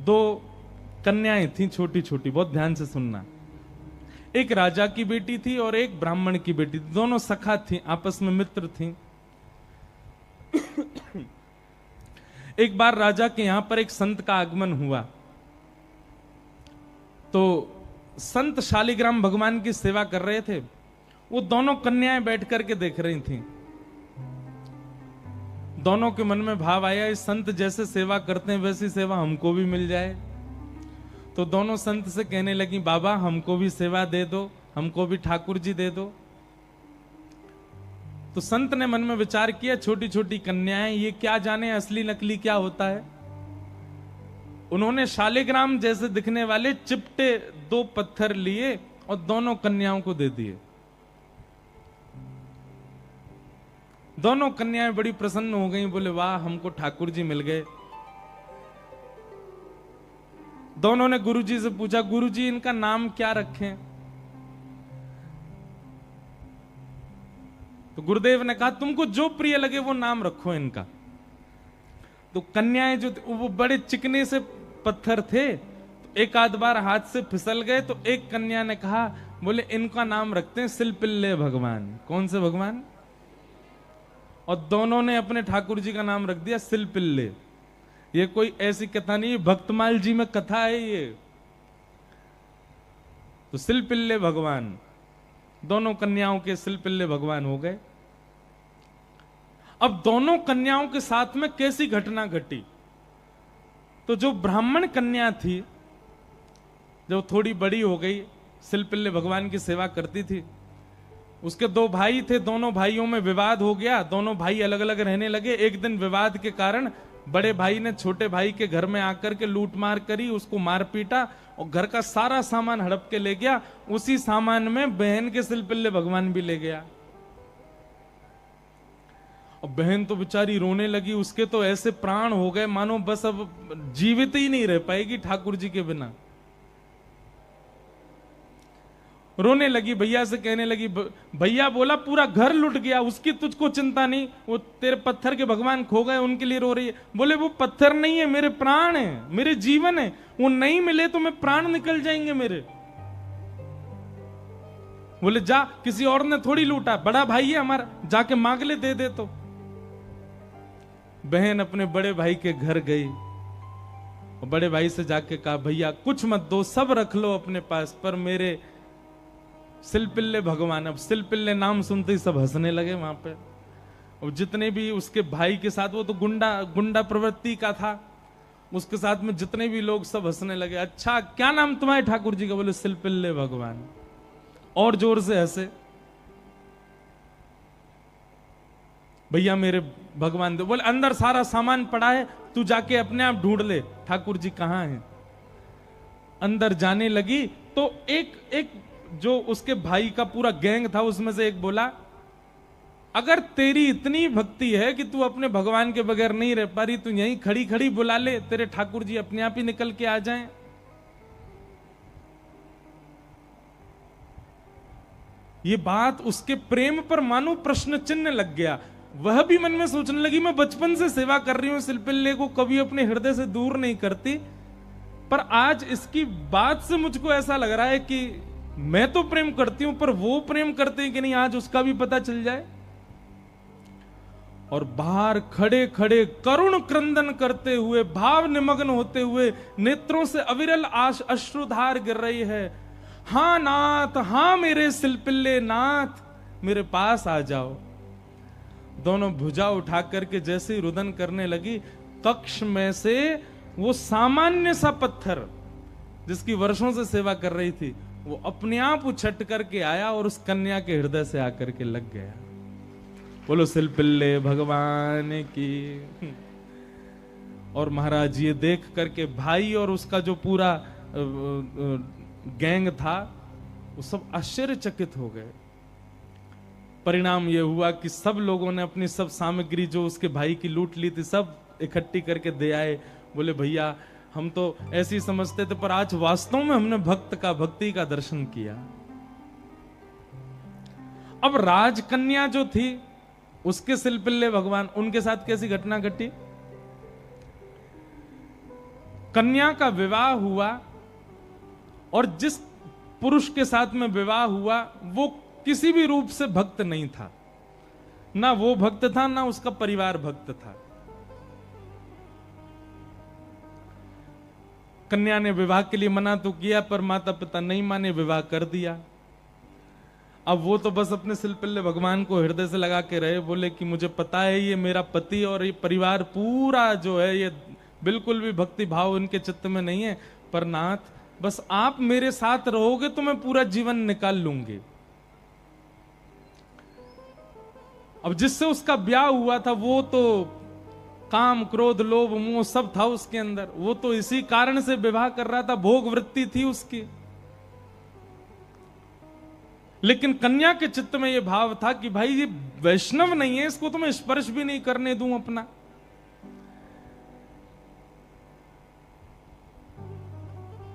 दो कन्याएं थी छोटी छोटी, बहुत ध्यान से सुनना। एक राजा की बेटी थी और एक ब्राह्मण की बेटी थी, दोनों सखा थी, आपस में मित्र थी। एक बार राजा के यहां पर एक संत का आगमन हुआ, तो संत शालिग्राम भगवान की सेवा कर रहे थे। वो दोनों कन्याएं बैठ करके देख रही थी। दोनों के मन में भाव आया, इस संत जैसे सेवा करते हैं वैसी सेवा हमको भी मिल जाए। तो दोनों संत से कहने लगी, बाबा हमको भी सेवा दे दो, हमको भी ठाकुर जी दे दो। तो संत ने मन में विचार किया, छोटी छोटी कन्याएं, ये क्या जाने असली नकली क्या होता है। उन्होंने शालिग्राम जैसे दिखने वाले चिपटे 2 पत्थर लिए और दोनों कन्याओं को दे दिए। दोनों कन्याएं बड़ी प्रसन्न हो गईं, बोले वाह हमको ठाकुर जी मिल गए। दोनों ने गुरुजी से पूछा, गुरुजी इनका नाम क्या रखें? तो गुरुदेव ने कहा, तुमको जो प्रिय लगे वो नाम रखो इनका। तो कन्याएं जो वो बड़े चिकने से पत्थर थे, तो एक आध बार हाथ से फिसल गए। तो एक कन्या ने कहा, बोले इनका नाम रखते हैं सिलपिल्ले भगवान। कौन से भगवान? और दोनों ने अपने ठाकुर जी का नाम रख दिया सिलपिल्ले। ये कोई ऐसी कथा नहीं, भक्तमाल जी में कथा है ये। तो सिलपिल्ले भगवान, दोनों कन्याओं के सिलपिल्ले भगवान हो गए। अब दोनों कन्याओं के साथ में कैसी घटना घटी? तो जो ब्राह्मण कन्या थी, जब थोड़ी बड़ी हो गई, सिलपिल्ले भगवान की सेवा करती थी, उसके 2 भाई थे, दोनों भाइयों में विवाद हो गया, दोनों भाई अलग अलग रहने लगे। एक दिन विवाद के कारण बड़े भाई ने छोटे भाई के घर में आकर के लूट मार करी, उसको मार पीटा और घर का सारा सामान हड़प के ले गया। उसी सामान में बहन के सिलपिल्ले भगवान भी ले गया। और बहन तो बेचारी रोने लगी, उसके तो ऐसे प्राण हो गए मानो बस अब जीवित ही नहीं रह पाएगी ठाकुर जी के बिना। रोने लगी, भैया से कहने लगी, भैया बोला पूरा घर लुट गया, उसकी तुझको चिंता नहीं, वो तेरे पत्थर के भगवान खो गए उनके लिए रो रही है। बोले वो पत्थर नहीं है, मेरे प्राण है, मेरे जीवन है, वो नहीं मिले तो मैं प्राण निकल जाएंगे मेरे। बोले जा, किसी और ने थोड़ी लूटा, बड़ा भाई है हमारा, जाके मांग ले, दे दे। तो बहन अपने बड़े भाई के घर गई और बड़े भाई से जाके कहा, भैया कुछ मत दो, सब रख लो अपने पास, पर मेरे सिलपिल्ले भगवान। अब सिलपिल्ले नाम सुनते ही सब हंसने लगे वहां पे। और जितने भी उसके भाई के साथ, वो तो गुंडा प्रवृत्ति का था, उसके साथ में जितने भी लोग सब हंसने लगे। अच्छा क्या नाम तुम्हारे ठाकुर जी का? बोले सिलपिल्ले भगवान। और जोर से हंसे। भैया मेरे भगवान दे। बोले अंदर सारा सामान पड़ा है, तू जाके अपने आप ढूंढ ले ठाकुर जी कहां हैं। अंदर जाने लगी तो एक जो उसके भाई का पूरा गैंग था, उसमें से एक बोला, अगर तेरी इतनी भक्ति है कि तू अपने भगवान के बगैर नहीं रह पा रही, तू यहीं खड़ी खड़ी बुला ले, तेरे ठाकुर जी अपने आप ही निकल के आ जाएं। ये बात उसके प्रेम पर मानो प्रश्न चिन्ह लग गया। वह भी मन में सोचने लगी, मैं बचपन से सेवा कर रही हूं सिलपिल्ले को, कभी अपने हृदय से दूर नहीं करती, पर आज इसकी बात से मुझको ऐसा लग रहा है कि मैं तो प्रेम करती हूं, पर वो प्रेम करते हैं कि नहीं, आज उसका भी पता चल जाए। और बाहर खड़े खड़े करुण क्रंदन करते हुए, भाव निमग्न होते हुए, नेत्रों से अविरल अश्रुधार गिर रही है। हां नाथ, हां मेरे सिलपिल्ले नाथ, मेरे पास आ जाओ। दोनों भुजा उठा करके जैसे ही रुदन करने लगी, कक्ष में से वो सामान्य सा पत्थर जिसकी वर्षों से सेवा कर रही थी, वो अपने आप उछट करके आया और उस कन्या के हृदय से आकर के लग गया। बोलो सिलपिल्ले भगवान की। और महाराज ये देख करके भाई और उसका जो पूरा गैंग था, वो सब आश्चर्यचकित हो गए। परिणाम ये हुआ कि सब लोगों ने अपनी सब सामग्री जो उसके भाई की लूट ली थी, सब इकट्ठी करके दे आए। बोले भैया हम तो ऐसी समझते थे, पर आज वास्तव में हमने भक्ति का दर्शन किया। अब राजकन्या जो थी, उसके सिलपिल्ले भगवान, उनके साथ कैसी घटना घटी? कन्या का विवाह हुआ और जिस पुरुष के साथ में विवाह हुआ वो किसी भी रूप से भक्त नहीं था, ना वो भक्त था ना उसका परिवार भक्त था। कन्या ने विवाह के लिए मना तो किया पर माता पिता नहीं माने, विवाह कर दिया। अब वो तो बस अपने सिलपिल्ले भगवान को हृदय से लगा के रहे, बोले कि मुझे पता है ये मेरा पति और ये परिवार पूरा जो है ये बिल्कुल भी भक्ति भाव इनके चित्त में नहीं है, पर नाथ बस आप मेरे साथ रहोगे तो मैं पूरा जीवन निकाल लूंगी। अब जिससे उसका ब्याह हुआ था वो तो काम क्रोध लोभ मोह सब था उसके अंदर, वो तो इसी कारण से विवाह कर रहा था, भोग वृत्ति थी उसकी। लेकिन कन्या के चित्त में यह भाव था कि भाई ये वैष्णव नहीं है, इसको तो मैं स्पर्श भी नहीं करने दूं अपना।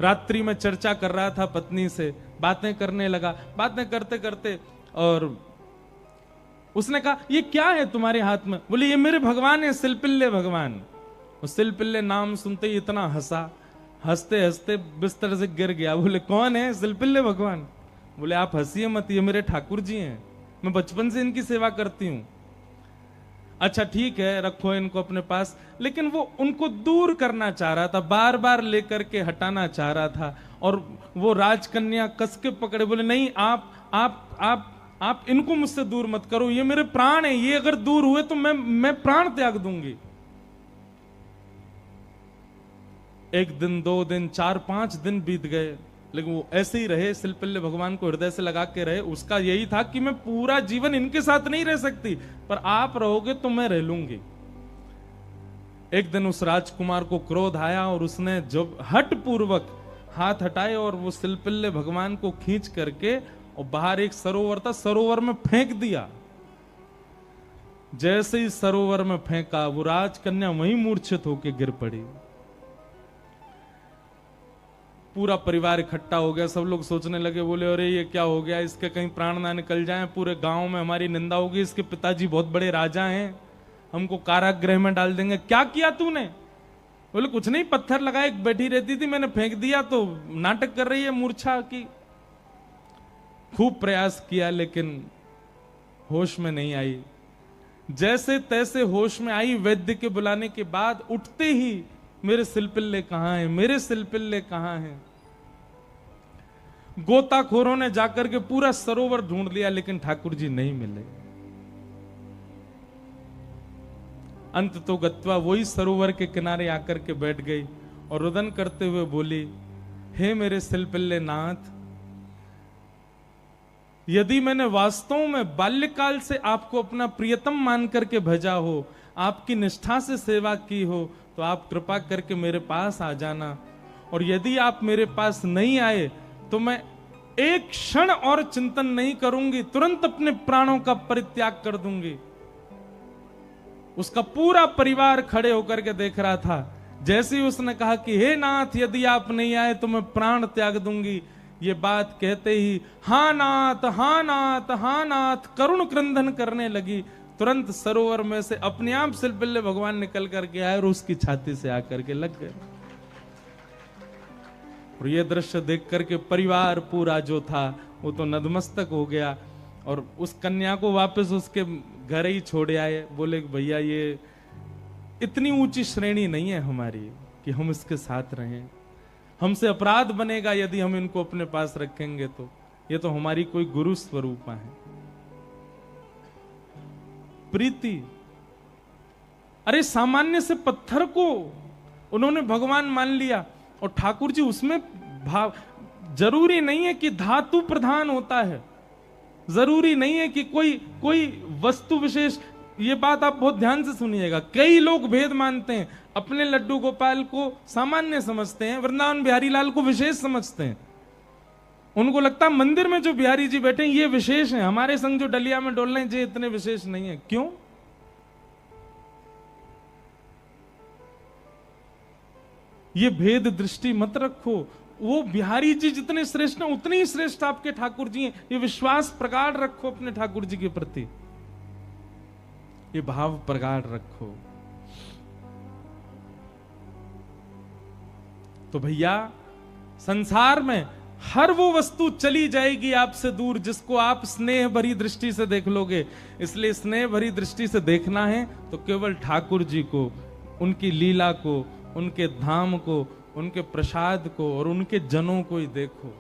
रात्रि में चर्चा कर रहा था पत्नी से, बातें करने लगा, बातें करते करते और उसने कहा ये क्या है तुम्हारे हाथ में? बोले ये मेरे भगवान है, सिलपिल्ले भगवान। उस सिलपिल्ले नाम सुनते ही इतना हंसा, हंसते हंसते बिस्तर से गिर गया। बोले कौन है? सिलपिल्ले भगवान। बोले आप हंसिए मत, ये मेरे ठाकुर जी हैं, मैं बचपन से इनकी सेवा करती हूं। अच्छा ठीक है, रखो इनको अपने पास। लेकिन वो उनको दूर करना चाह रहा था, बार बार लेकर के हटाना चाह रहा था। और वो राजकन्या कस के पकड़े, बोले नहीं आप इनको मुझसे दूर मत करो, ये मेरे प्राण है, ये अगर दूर हुए तो मैं प्राण त्याग दूंगी। एक दिन, 2 दिन, 4-5 दिन बीत गए, लेकिन वो ऐसे ही रहे, सिलपिल्ले भगवान को हृदय से लगा के रहे। उसका यही था कि मैं पूरा जीवन इनके साथ नहीं रह सकती, पर आप रहोगे तो मैं रह लूंगी। एक दिन उस राजकुमार को क्रोध आया और उसने जब हठ पूर्वक हाथ हटाए और वो सिलपिल्ले भगवान को खींच करके और बाहर एक सरोवर था, सरोवर में फेंक दिया। जैसे ही सरोवर में फेंका, वो राजकन्या वहीं मूर्छित होकर गिर पड़ी। पूरा परिवार इकट्ठा हो गया, सब लोग सोचने लगे, बोले अरे ये क्या हो गया, इसके कहीं प्राण ना निकल जाएं, पूरे गांव में हमारी निंदा होगी, इसके पिताजी बहुत बड़े राजा हैं, हमको कारागृह में डाल देंगे। क्या किया तूने? बोले कुछ नहीं, पत्थर लगाए, बैठी रहती थी, मैंने फेंक दिया तो नाटक कर रही है मूर्छा की। खूब प्रयास किया लेकिन होश में नहीं आई। जैसे तैसे होश में आई, वैद्य के बुलाने के बाद उठते ही मेरे सिलपिल्ले कहां हैं, मेरे सिलपिल्ले कहां हैं। गोताखोरों ने जाकर के पूरा सरोवर ढूंढ लिया लेकिन ठाकुर जी नहीं मिले। अंत तो गत्वा वही सरोवर के किनारे आकर के बैठ गई और रुदन करते हुए बोली, हे मेरे सिलपिल्ले नाथ, यदि मैंने वास्तव में बाल्यकाल से आपको अपना प्रियतम मान करके भेजा हो, आपकी निष्ठा से सेवा की हो, तो आप कृपा करके मेरे पास आ जाना। और यदि आप मेरे पास नहीं आए तो मैं एक क्षण और चिंतन नहीं करूंगी, तुरंत अपने प्राणों का परित्याग कर दूंगी। उसका पूरा परिवार खड़े होकर के देख रहा था। जैसे ही उसने कहा कि हे नाथ, यदि आप नहीं आए तो मैं प्राण त्याग दूंगी, ये बात कहते ही हाँ नाथ, हाँ नाथ, हाँ नाथ करुण क्रंदन करने लगी। तुरंत सरोवर में से अपने आप सिलपिल्ले भगवान निकल करके आए और उसकी छाती से आकर के लग गए। और ये दृश्य देख करके परिवार पूरा जो था वो तो नतमस्तक हो गया और उस कन्या को वापस उसके घर ही छोड़ आए। बोले भैया ये इतनी ऊंची श्रेणी नहीं है हमारी कि हम इसके साथ रहें, हमसे अपराध बनेगा यदि हम इनको अपने पास रखेंगे, तो ये तो हमारी कोई गुरु स्वरूपा है। प्रीति, अरे सामान्य से पत्थर को उन्होंने भगवान मान लिया और ठाकुर जी उसमें भाव। जरूरी नहीं है कि धातु प्रधान होता है, जरूरी नहीं है कि कोई वस्तु विशेष। ये बात आप बहुत ध्यान से सुनिएगा। कई लोग भेद मानते हैं, अपने लड्डू गोपाल को सामान्य समझते हैं, वृंदावन बिहारी लाल को विशेष समझते हैं। उनको लगता है मंदिर में जो बिहारी जी बैठे हैं ये विशेष हैं, हमारे संग जो डलिया में डोल रहे हैं ये इतने विशेष नहीं है। क्यों? ये भेद दृष्टि मत रखो। वो बिहारी जी जितने श्रेष्ठ हैं उतने ही श्रेष्ठ आपके ठाकुर जी हैं। ये विश्वास प्रगाढ़ रखो अपने ठाकुर जी के प्रति, ये भाव प्रगाढ़ रखो। तो भैया संसार में हर वो वस्तु चली जाएगी आपसे दूर जिसको आप स्नेह भरी दृष्टि से देख लोगे। इसलिए स्नेह भरी दृष्टि से देखना है तो केवल ठाकुर जी को, उनकी लीला को, उनके धाम को, उनके प्रसाद को और उनके जनों को ही देखो।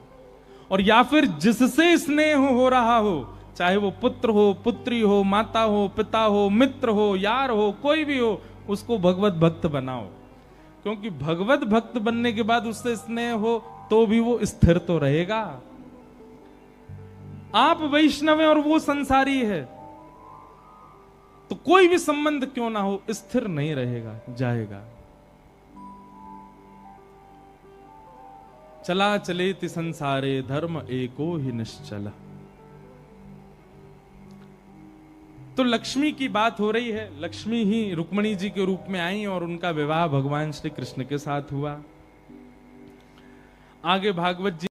और या फिर जिससे स्नेह हो रहा हो, चाहे वो पुत्र हो, पुत्री हो, माता हो, पिता हो, मित्र हो, यार हो, कोई भी हो, उसको भगवत भक्त बनाओ। क्योंकि भगवत भक्त बनने के बाद उससे स्नेह हो तो भी वो स्थिर तो रहेगा। आप वैष्णव हैं और वो संसारी है, तो कोई भी संबंध क्यों ना हो स्थिर नहीं रहेगा, जाएगा। चला चलेति संसारे धर्म एको ही निश्चल। तो लक्ष्मी की बात हो रही है। लक्ष्मी ही रुक्मिणी जी के रूप में आई और उनका विवाह भगवान श्री कृष्ण के साथ हुआ। आगे भागवत जी